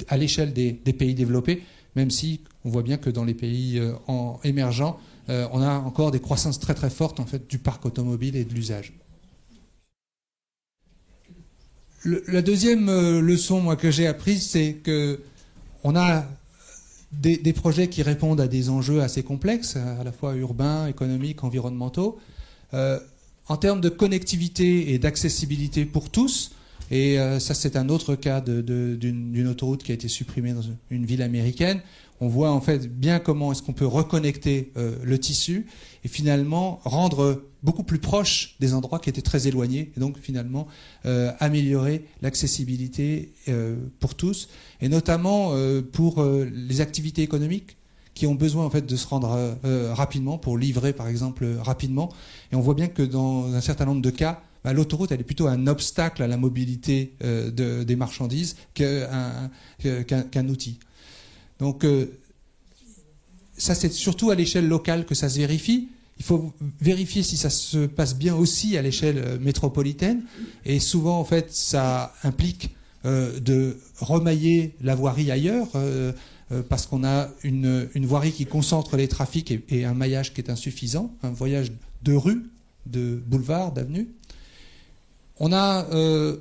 à l'échelle des pays développés, même si on voit bien que dans les pays émergents, on a encore des croissances très très fortes en fait, du parc automobile et de l'usage. La deuxième leçon que j'ai apprise, c'est qu'on a des projets qui répondent à des enjeux assez complexes, à la fois urbains, économiques, environnementaux. En termes de connectivité et d'accessibilité pour tous, Et ça, c'est un autre cas d'une autoroute qui a été supprimée dans une ville américaine. On voit en fait bien comment est-ce qu'on peut reconnecter le tissu et finalement rendre beaucoup plus proche des endroits qui étaient très éloignés et donc finalement améliorer l'accessibilité pour tous et notamment pour les activités économiques qui ont besoin en fait de se rendre rapidement pour livrer par exemple rapidement. Et on voit bien que dans un certain nombre de cas, l'autoroute elle est plutôt un obstacle à la mobilité des marchandises qu'un outil. Donc ça c'est surtout à l'échelle locale que ça se vérifie. Il faut vérifier si ça se passe bien aussi à l'échelle métropolitaine. Et souvent en fait ça implique de remailler la voirie ailleurs parce qu'on a une voirie qui concentre les trafics et un maillage qui est insuffisant, un voyage de rues, de boulevards, d'avenues. On a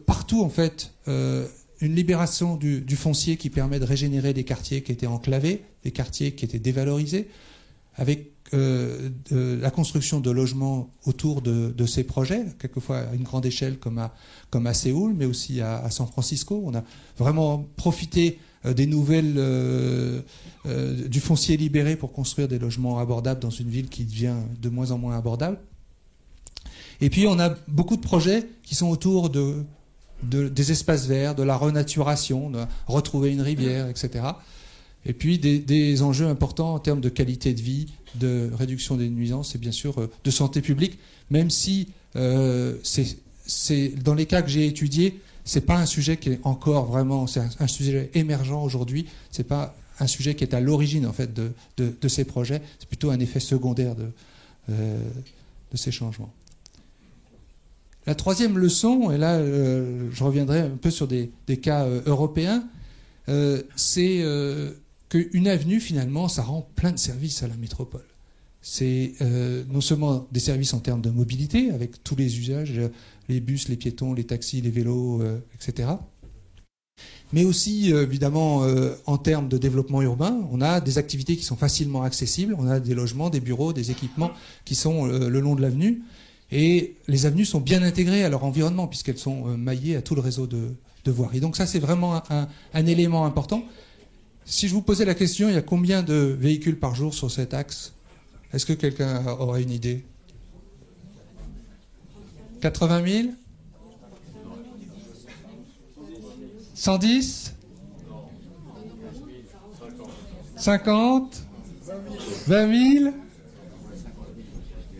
partout en fait une libération du foncier qui permet de régénérer des quartiers qui étaient enclavés, des quartiers qui étaient dévalorisés, avec la construction de logements autour de ces projets, quelquefois à une grande échelle comme à Séoul, mais aussi à San Francisco. On a vraiment profité des nouvelles du foncier libéré pour construire des logements abordables dans une ville qui devient de moins en moins abordable. Et puis on a beaucoup de projets qui sont autour des espaces verts, de la renaturation, de retrouver une rivière, etc. Et puis des enjeux importants en termes de qualité de vie, de réduction des nuisances et bien sûr de santé publique, même si c'est dans les cas que j'ai étudiés, c'est pas un sujet qui est encore vraiment, c'est un sujet émergent aujourd'hui, c'est pas un sujet qui est à l'origine en fait de ces projets, c'est plutôt un effet secondaire de ces changements. La troisième leçon, et là je reviendrai un peu sur des cas européens, c'est qu'une avenue finalement ça rend plein de services à la métropole. C'est non seulement des services en termes de mobilité, avec tous les usages, les bus, les piétons, les taxis, les vélos, etc. Mais aussi évidemment en termes de développement urbain, on a des activités qui sont facilement accessibles, on a des logements, des bureaux, des équipements qui sont le long de l'avenue. Et les avenues sont bien intégrées à leur environnement puisqu'elles sont maillées à tout le réseau de voiries. Donc ça, c'est vraiment un élément important. Si je vous posais la question, il y a combien de véhicules par jour sur cet axe? Est-ce que quelqu'un aurait une idée? 80 000? 110? 50? 20 000?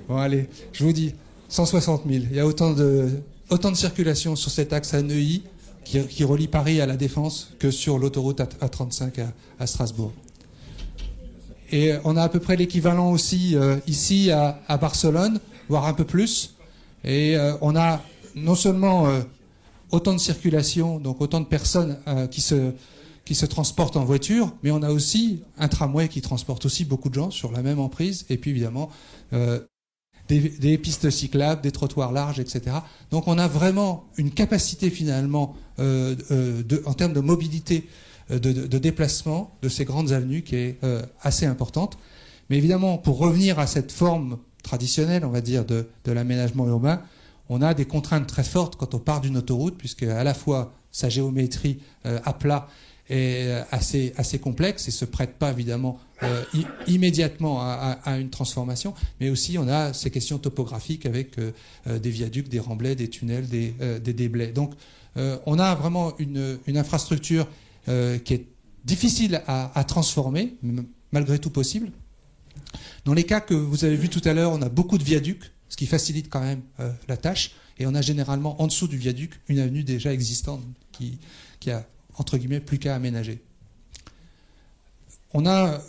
Bon, allez, je vous dis. 160 000. Il y a autant de circulation sur cet axe à Neuilly qui relie Paris à la Défense que sur l'autoroute A35 à Strasbourg. Et on a à peu près l'équivalent aussi ici à Barcelone, voire un peu plus. Et on a non seulement autant de circulation, donc autant de personnes qui se transportent en voiture, mais on a aussi un tramway qui transporte aussi beaucoup de gens sur la même emprise. Et puis évidemment des pistes cyclables, des trottoirs larges, etc. Donc on a vraiment une capacité finalement en termes de mobilité, de déplacement de ces grandes avenues qui est assez importante. Mais évidemment, pour revenir à cette forme traditionnelle, on va dire, de l'aménagement urbain, on a des contraintes très fortes quand on part d'une autoroute, puisque à la fois sa géométrie à plat est assez complexe et se prête pas évidemment immédiatement à une transformation, mais aussi on a ces questions topographiques avec des viaducs, des remblais, des tunnels, des déblais. Donc on a vraiment une infrastructure qui est difficile à transformer, malgré tout possible. Dans les cas que vous avez vus tout à l'heure, on a beaucoup de viaducs, ce qui facilite quand même la tâche, et on a généralement en dessous du viaduc une avenue déjà existante qui a entre guillemets plus qu'à aménager. On a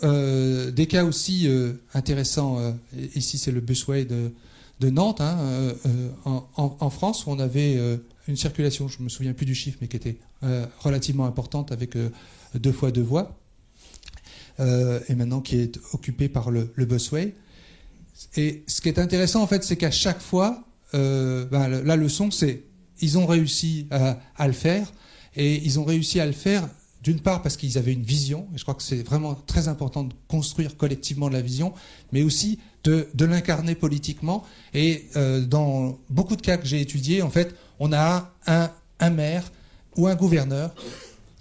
des cas aussi intéressants. Ici, c'est le busway de Nantes, en France, où on avait une circulation, je ne me souviens plus du chiffre, mais qui était relativement importante avec 2 fois 2 voies, et maintenant qui est occupée par le busway. Et ce qui est intéressant, en fait, c'est qu'à chaque fois, la leçon, c'est ils ont réussi à le faire. Et ils ont réussi à le faire, d'une part parce qu'ils avaient une vision, et je crois que c'est vraiment très important de construire collectivement de la vision, mais aussi de l'incarner politiquement. Et dans beaucoup de cas que j'ai étudiés, en fait, on a un maire ou un gouverneur,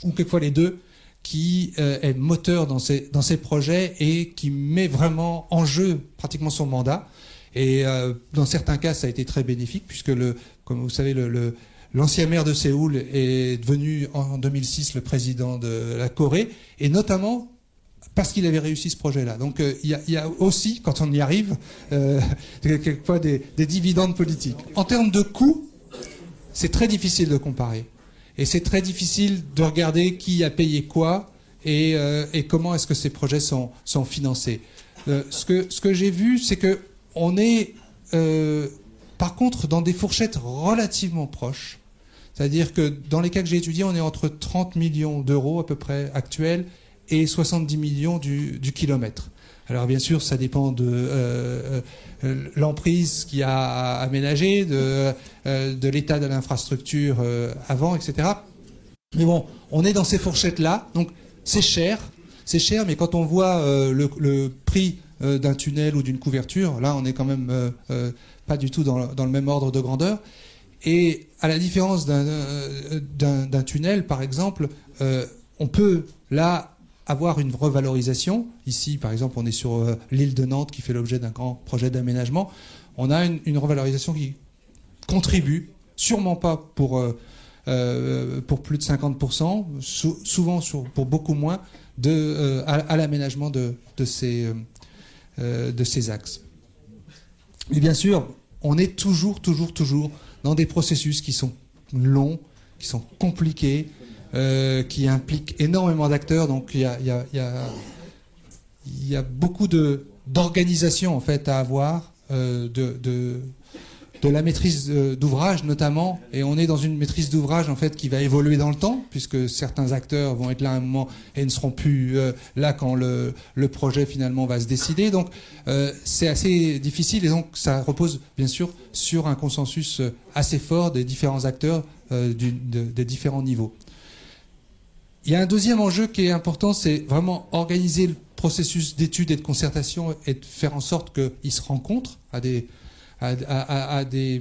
ou quelquefois les deux, qui est moteur dans ces projets et qui met vraiment en jeu pratiquement son mandat. Et dans certains cas, ça a été très bénéfique, puisque, comme vous savez, l'ancien maire de Séoul est devenu en 2006 le président de la Corée, et notamment parce qu'il avait réussi ce projet-là. Donc il y a aussi, quand on y arrive, quelquefois des dividendes politiques. En termes de coûts, c'est très difficile de comparer. Et c'est très difficile de regarder qui a payé quoi et comment est-ce que ces projets sont financés. Ce que j'ai vu, c'est qu'on est, par contre, dans des fourchettes relativement proches. C'est-à-dire que dans les cas que j'ai étudiés, on est entre 30 millions d'euros à peu près actuels et 70 millions du kilomètre. Alors bien sûr, ça dépend de l'emprise qu'il y a à aménager, de l'état de l'infrastructure avant, etc. Mais bon, on est dans ces fourchettes-là, donc c'est cher, mais quand on voit le prix d'un tunnel ou d'une couverture, là on est quand même pas du tout dans le même ordre de grandeur. Et à la différence d'un tunnel, par exemple, on peut là avoir une revalorisation. Ici, par exemple, on est sur l'île de Nantes qui fait l'objet d'un grand projet d'aménagement. On a une revalorisation qui contribue, sûrement pas pour plus de 50%, souvent pour beaucoup moins, à l'aménagement de ces axes. Et bien sûr, on est toujours dans des processus qui sont longs, qui sont compliqués, qui impliquent énormément d'acteurs. Donc il y a beaucoup d'organisation en fait à avoir, de la maîtrise d'ouvrage notamment, et on est dans une maîtrise d'ouvrage en fait qui va évoluer dans le temps, puisque certains acteurs vont être là à un moment et ne seront plus là quand le projet finalement va se décider. Donc c'est assez difficile, et donc ça repose bien sûr sur un consensus assez fort des différents acteurs des différents niveaux. Il y a un deuxième enjeu qui est important, c'est vraiment organiser le processus d'étude et de concertation et de faire en sorte qu'ils se rencontrent à des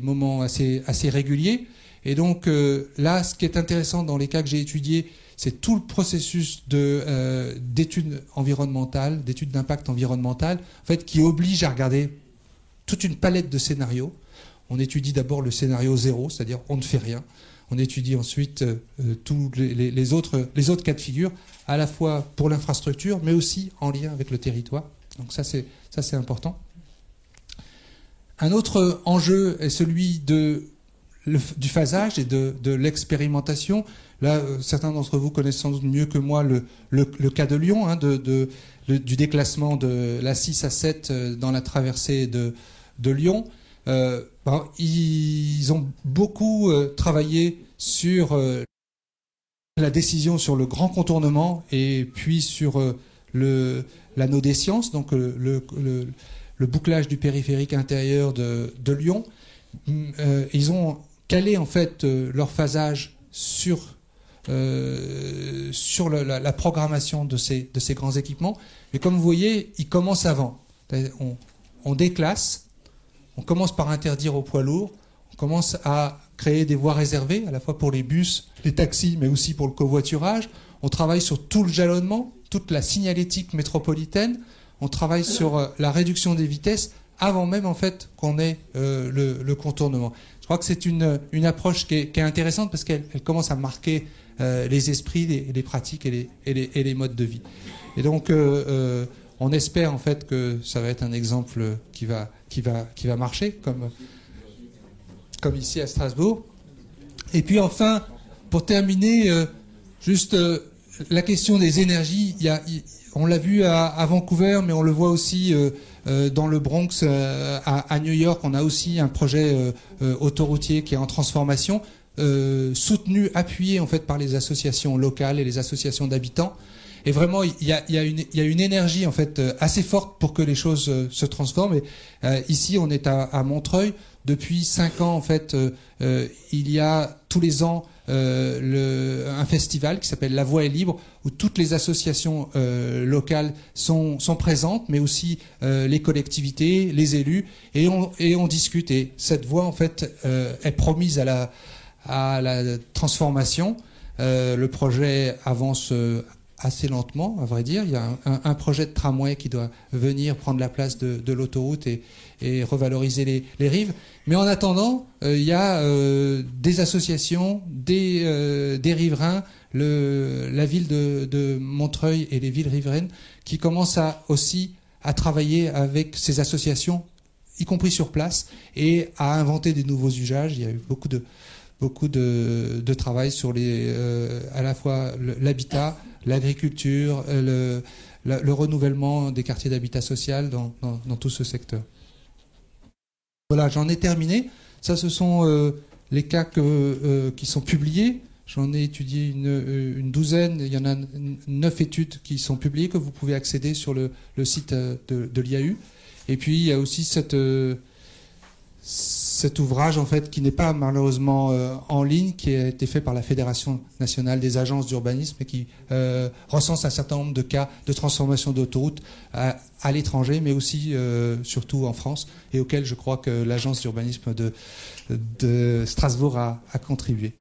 moments assez réguliers. Et donc là, ce qui est intéressant dans les cas que j'ai étudiés, c'est tout le processus d'études environnementales, d'études d'impact environnemental, en fait, qui oblige à regarder toute une palette de scénarios. On étudie d'abord le scénario 0, c'est-à-dire on ne fait rien. On étudie ensuite tous les autres cas de figure, à la fois pour l'infrastructure, mais aussi en lien avec le territoire. Donc ça c'est important. Un autre enjeu est celui du phasage et de l'expérimentation. Là, certains d'entre vous connaissent sans doute mieux que moi le cas de Lyon, hein, du déclassement de la 6 à 7 dans la traversée de Lyon. Ils ont beaucoup travaillé sur la décision sur le grand contournement et puis sur l'anneau des sciences, donc le bouclage du périphérique intérieur de Lyon. Ils ont calé en fait leur phasage sur la programmation de ces grands équipements. Mais comme vous voyez, ils commencent avant. On déclasse. On commence par interdire aux poids lourds, on commence à créer des voies réservées, à la fois pour les bus, les taxis, mais aussi pour le covoiturage. On travaille sur tout le jalonnement, toute la signalétique métropolitaine. On travaille sur la réduction des vitesses avant même en fait qu'on ait le contournement. Je crois que c'est une approche qui est intéressante parce qu'elle commence à marquer les esprits, les pratiques et les modes de vie. Et donc on espère en fait que ça va être un exemple qui va marcher, comme ici à Strasbourg. Et puis enfin, pour terminer, juste la question des énergies. On l'a vu à Vancouver, mais on le voit aussi dans le Bronx, à New York. On a aussi un projet autoroutier qui est en transformation, soutenu, appuyé en fait par les associations locales et les associations d'habitants. Et vraiment, il y a une énergie en fait assez forte pour que les choses se transforment. Et ici, on est à Montreuil. Depuis 5 ans, en fait, il y a tous les ans un festival qui s'appelle La Voix est libre, où toutes les associations locales sont présentes, mais aussi les collectivités, les élus, et on discute. Et cette voix, en fait, est promise à à la transformation. Le projet avance assez lentement, à vrai dire. Il y a un projet de tramway qui doit venir prendre la place de l'autoroute et revaloriser les rives. Mais en attendant, il y a des associations, des riverains, la ville de Montreuil et les villes riveraines qui commencent aussi à travailler avec ces associations, y compris sur place, et à inventer des nouveaux usages. Il y a eu beaucoup de travail sur à la fois l'habitat, l'agriculture, le renouvellement des quartiers d'habitat social dans tout ce secteur. Voilà, j'en ai terminé. Ça, ce sont les cas qui sont publiés. J'en ai étudié une douzaine. Il y en a 9 études qui sont publiées que vous pouvez accéder sur le site de l'IAU. Et puis, il y a aussi cet ouvrage, en fait, qui n'est pas malheureusement en ligne, qui a été fait par la Fédération nationale des agences d'urbanisme et qui recense un certain nombre de cas de transformation d'autoroutes à l'étranger, mais aussi surtout en France, et auquel je crois que l'agence d'urbanisme de Strasbourg a contribué.